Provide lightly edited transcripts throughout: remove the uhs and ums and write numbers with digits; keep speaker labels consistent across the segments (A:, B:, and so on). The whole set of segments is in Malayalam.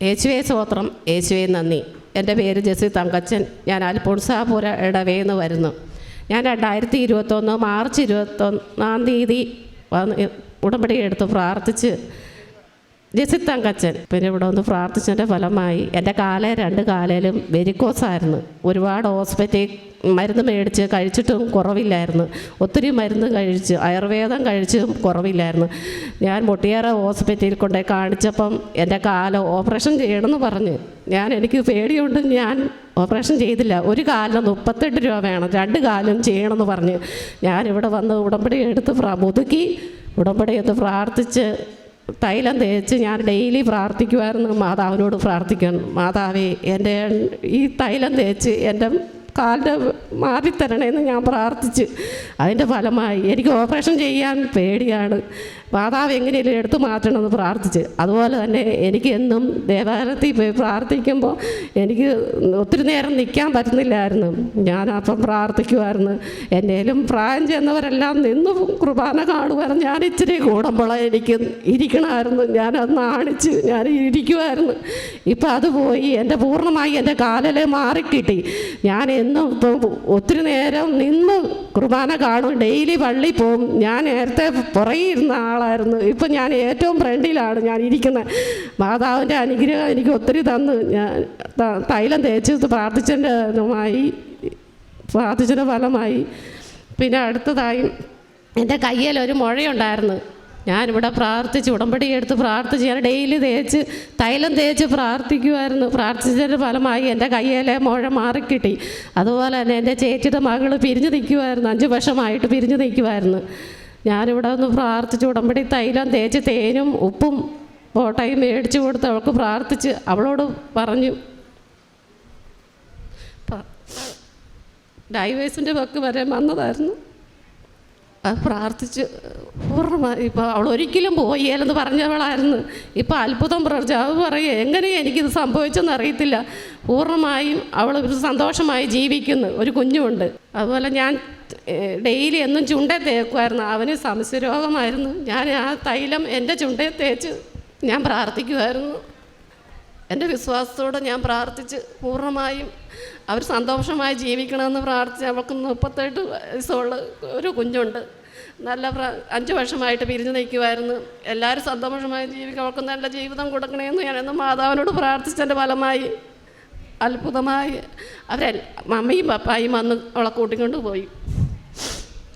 A: യേശുവേ സ്തോത്രം, യേശുവേ നന്ദി. എൻ്റെ പേര് ജെസ്സി തങ്കച്ചൻ. ഞാൻ അൽഫോൺസാപുര ഇടവേന്ന് വരുന്നു. ഞാൻ 2021 മാർച്ച് 21 വന്ന് ഉടമ്പടി എടുത്ത് പ്രാർത്ഥിച്ച് ജെസ്സി തങ്കച്ചൻ. പിന്നെ ഇവിടെ ഒന്ന് പ്രാർത്ഥിച്ചതിൻ്റെ ഫലമായി എൻ്റെ രണ്ട് കാലയിലും വെരിക്കോസായിരുന്നു. ഒരുപാട് ഹോസ്പിറ്റൽ മരുന്ന് മേടിച്ച് കഴിച്ചിട്ടും കുറവില്ലായിരുന്നു. ഒത്തിരി മരുന്ന് കഴിച്ച് ആയുർവേദം കഴിച്ചും കുറവില്ലായിരുന്നു. ഞാൻ മുട്ടിയേറെ ഹോസ്പിറ്റലിൽ കൊണ്ടുപോയി കാണിച്ചപ്പം എൻ്റെ കാല് ഓപ്പറേഷൻ ചെയ്യണമെന്ന് പറഞ്ഞ് എനിക്ക് പേടിയുണ്ട്. ഞാൻ ഓപ്പറേഷൻ ചെയ്തില്ല. ഒരു കാലിന് 38 രൂപ വേണം, 2 കാലും ചെയ്യണമെന്ന് പറഞ്ഞ് ഞാനിവിടെ വന്ന് ഉടമ്പടി എടുത്ത് മുതുക്കി ഉടമ്പടി എടുത്ത് പ്രാർത്ഥിച്ച് തൈലം തേച്ച് ഞാൻ ഡെയിലി പ്രാർത്ഥിക്കുമായിരുന്നു. മാതാവിനോട് പ്രാർത്ഥിക്കാൻ, മാതാവേ എൻ്റെ ഈ തൈലം തേച്ച് എൻ്റെ കാലിൻ്റെ മാറിത്തരണേന്ന് ഞാൻ പ്രാർത്ഥിച്ച് അതിൻ്റെ ഫലമായി എനിക്ക് ഓപ്പറേഷൻ ചെയ്യാൻ പേടിയാണ്. മാതാവ് എങ്ങനെയും എടുത്തു മാറ്റണമെന്ന് പ്രാർത്ഥിച്ച്. അതുപോലെ തന്നെ എനിക്ക് എന്നും ദേവാലയത്തിൽ പോയി പ്രാർത്ഥിക്കുമ്പോൾ എനിക്ക് ഒത്തിരി നേരം നിൽക്കാൻ പറ്റുന്നില്ലായിരുന്നു. ഞാനപ്പം പ്രാർത്ഥിക്കുമായിരുന്നു. എന്നേലും പ്രായം ചെന്നവരെല്ലാം നിന്ന് കുർബാന കാണുമായിരുന്നു. ഞാൻ ഇച്ചിരി കൂടുമ്പോൾ എനിക്ക് ഇരിക്കണമായിരുന്നു. ഞാനത് നാണിച്ച് ഞാൻ ഇരിക്കുമായിരുന്നു. ഇപ്പം അത് പോയി എൻ്റെ പൂർണ്ണമായി എൻ്റെ കാലിലെ മാറിക്കിട്ടി. ഞാൻ എന്നും ഇപ്പം ഒത്തിരി നേരം നിന്ന് കുർബാന കാണും. ഡെയിലി പള്ളി പോവും. ഞാൻ നേരത്തെ പുറകിരുന്ന ആളായിരുന്നു. ഇപ്പം ഞാൻ ഏറ്റവും ഫ്രണ്ടിലാണ് ഞാൻ ഇരിക്കുന്നത്. മാതാവിൻ്റെ അനുഗ്രഹം എനിക്ക് ഒത്തിരി തന്ന് ഞാൻ തൈലം തേച്ച് പ്രാർത്ഥിച്ചതിൻ്റെ ഫലമായി. പിന്നെ അടുത്തതായി എൻ്റെ കയ്യിലൊരു മുഴയുണ്ടായിരുന്നു. ഞാനിവിടെ പ്രാർത്ഥിച്ച് ഉടമ്പടി എടുത്ത് പ്രാർത്ഥിച്ച് ഞാൻ ഡെയിലി തൈലം തേച്ച് പ്രാർത്ഥിക്കുമായിരുന്നു. പ്രാർത്ഥിച്ചതിൻ്റെ ഫലമായി എൻ്റെ കയ്യിലെ മുഴ മാറിക്കിട്ടി. അതുപോലെ തന്നെ എൻ്റെ ചേച്ചിയുടെ മകൾ പിരിഞ്ഞു നിൽക്കുമായിരുന്നു. 5 വർഷമായിട്ട് പിരിഞ്ഞു നിൽക്കുമായിരുന്നു. ഞാനിവിടെ ഒന്ന് പ്രാർത്ഥിച്ച് ഉടമ്പടി തൈലം തേച്ച് തേനും ഉപ്പും ബോട്ടയും മേടിച്ചു കൊടുത്ത് അവൾക്ക് പ്രാർത്ഥിച്ച് അവളോട് പറഞ്ഞു ഡൈവേഴ്സിൻ്റെ വക്ക് വരെ വന്നതായിരുന്നു. അത് പ്രാർത്ഥിച്ച് പൂർണ്ണമായി ഇപ്പോൾ അവൾ ഒരിക്കലും പോയേലെന്ന് പറഞ്ഞവളായിരുന്നു. ഇപ്പോൾ അത്ഭുതം പ്രവർത്തിച്ചു. അത് പറയുക എങ്ങനെയാണ് എനിക്കിത് സംഭവിച്ചെന്ന് അറിയത്തില്ല. പൂർണ്ണമായും അവൾ ഒരു സന്തോഷമായി ജീവിക്കുന്നു. ഒരു കുഞ്ഞുമുണ്ട്. അതുപോലെ ഞാൻ ഡെയിലി എന്നും ചുണ്ടേ തേക്കുമായിരുന്നു. അവന് സംശയരോഗമായിരുന്നു. ഞാൻ ആ തൈലം എൻ്റെ ചുണ്ടേ തേച്ച് ഞാൻ പ്രാർത്ഥിക്കുമായിരുന്നു. എൻ്റെ വിശ്വാസത്തോടെ ഞാൻ പ്രാർത്ഥിച്ച് പൂർണ്ണമായും അവർ സന്തോഷമായി ജീവിക്കണമെന്ന് പ്രാർത്ഥിച്ച് അവൾക്ക് 38 വയസ്സുള്ള ഒരു കുഞ്ഞുണ്ട്. നല്ല 5 വർഷമായിട്ട് പിരിഞ്ഞു നിൽക്കുമായിരുന്നു. എല്ലാവരും സന്തോഷമായി ജീവിക്കുക, അവൾക്ക് നല്ല ജീവിതം കൊടുക്കണമെന്ന് ഞാനെന്ന് മാതാവിനോട് പ്രാർത്ഥിച്ചതിൻ്റെ ഫലമായി അത്ഭുതമായി മമ്മിയും പപ്പായും വന്ന് അവളെ കൂട്ടിക്കൊണ്ട് പോയി.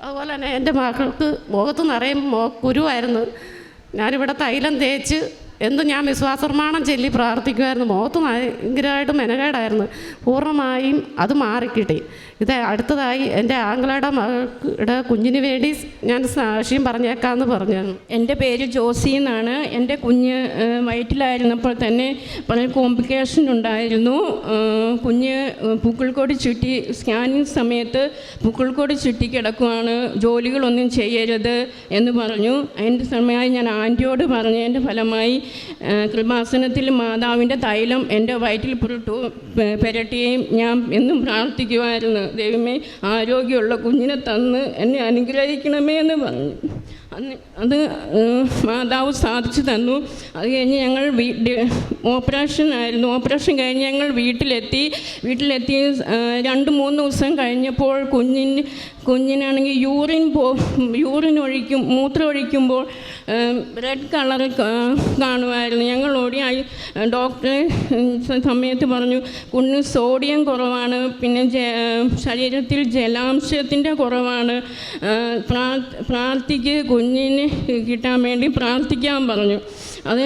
A: അതുപോലെ തന്നെ എൻ്റെ മക്കൾക്ക് മുഖത്ത് നിറയും കുരുവായിരുന്നു. ഞാനിവിടെ തൈലം തേച്ച് എന്നും ഞാൻ വിശ്വാസപ്രമാണം ചൊല്ലി പ്രാർത്ഥിക്കുമായിരുന്നു. മുഖത്ത് ഭയങ്കരമായിട്ട് മെനകേടായിരുന്നു. പൂർണ്ണമായും അത് മാറിക്കിട്ടി. ഇത് അടുത്തതായി എൻ്റെ ആങ്ങളയുടെ മകളുടെ കുഞ്ഞിന് വേണ്ടി ഞാൻ സാക്ഷ്യം പറഞ്ഞേക്കാമെന്ന് പറഞ്ഞു.
B: എൻ്റെ പേര് ജോസി എന്നാണ്. എൻ്റെ കുഞ്ഞ് വയറ്റിലായിരുന്നപ്പോൾ തന്നെ പല കോംപ്ലിക്കേഷൻ ഉണ്ടായിരുന്നു. കുഞ്ഞ് പുക്കിൾക്കോട് ചുറ്റി സ്കാനിങ് സമയത്ത് പുക്കിൾക്കോട് ചുറ്റി കിടക്കുവാണ്, ജോലികളൊന്നും ചെയ്യരുത് എന്ന് പറഞ്ഞു. അതിൻ്റെ സമയമായി ഞാൻ ആൻറ്റിയോട് പറഞ്ഞു. എൻ്റെ ഫലമായി കൃപാസനത്തിൽ മാതാവിൻ്റെ തൈലം എൻ്റെ വയറ്റിൽ പുരട്ടുകയും ഞാൻ എന്നും പ്രാർത്ഥിക്കുമായിരുന്നു. ദൈവമേ, ആരോഗ്യമുള്ള കുഞ്ഞിനെ തന്ന് എന്നെ അനുഗ്രഹിക്കണമേ എന്ന് പറഞ്ഞു. അത് മാതാവ് സാധിച്ചു തന്നു. അത് കഴിഞ്ഞ് ഞങ്ങൾ ഓപ്പറേഷനായിരുന്നു. ഓപ്പറേഷൻ കഴിഞ്ഞ് ഞങ്ങൾ വീട്ടിലെത്തി 2-3 ദിവസം കഴിഞ്ഞപ്പോൾ കുഞ്ഞിനാണെങ്കിൽ മൂത്രം ഒഴിക്കുമ്പോൾ റെഡ് കളർ കാണുമായിരുന്നു. ഞങ്ങൾ ഓടി ഡോക്ടറെ സമയത്ത് പറഞ്ഞു കുഞ്ഞിന് സോഡിയം കുറവാണ്, പിന്നെ ശരീരത്തിൽ ജലാംശത്തിൻ്റെ കുറവാണ്, പ്രാർത്ഥിക്ക് കുഞ്ഞിന് കിട്ടാൻ വേണ്ടി പ്രാർത്ഥിക്കാൻ പറഞ്ഞു. അത്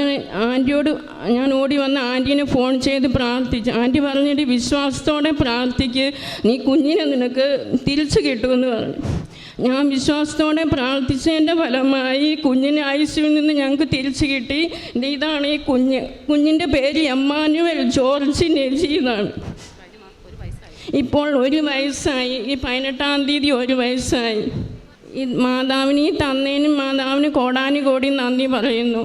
B: ആൻറ്റിയോട് ഞാൻ ഓടി വന്ന് ആൻറ്റീനെ ഫോൺ ചെയ്ത് പ്രാർത്ഥിച്ചു. ആൻറ്റി പറഞ്ഞിട്ട് വിശ്വാസത്തോടെ പ്രാർത്ഥിക്ക്, നീ കുഞ്ഞിനെ നിനക്ക് തിരിച്ചു കിട്ടുമെന്ന് പറഞ്ഞു. ഞാൻ വിശ്വാസത്തോടെ പ്രാർത്ഥിച്ചതിൻ്റെ ഫലമായി കുഞ്ഞിനെ ഐസിയുവിൽ നിന്ന് ഞങ്ങൾക്ക് തിരിച്ചു കിട്ടി. ഇതാണ് ഈ കുഞ്ഞിൻ്റെ പേര് എമ്മാനുവൽ ജോർജ് നെജി എന്നാണ്. ഇപ്പോൾ 1 വയസ്സായി. ഈ 18-ാം തീയതി 1 വയസ്സായി. ഈ മാതാവിന് തന്നതിനും മാതാവിന് കോടാനുകോടി നന്ദി പറയുന്നു.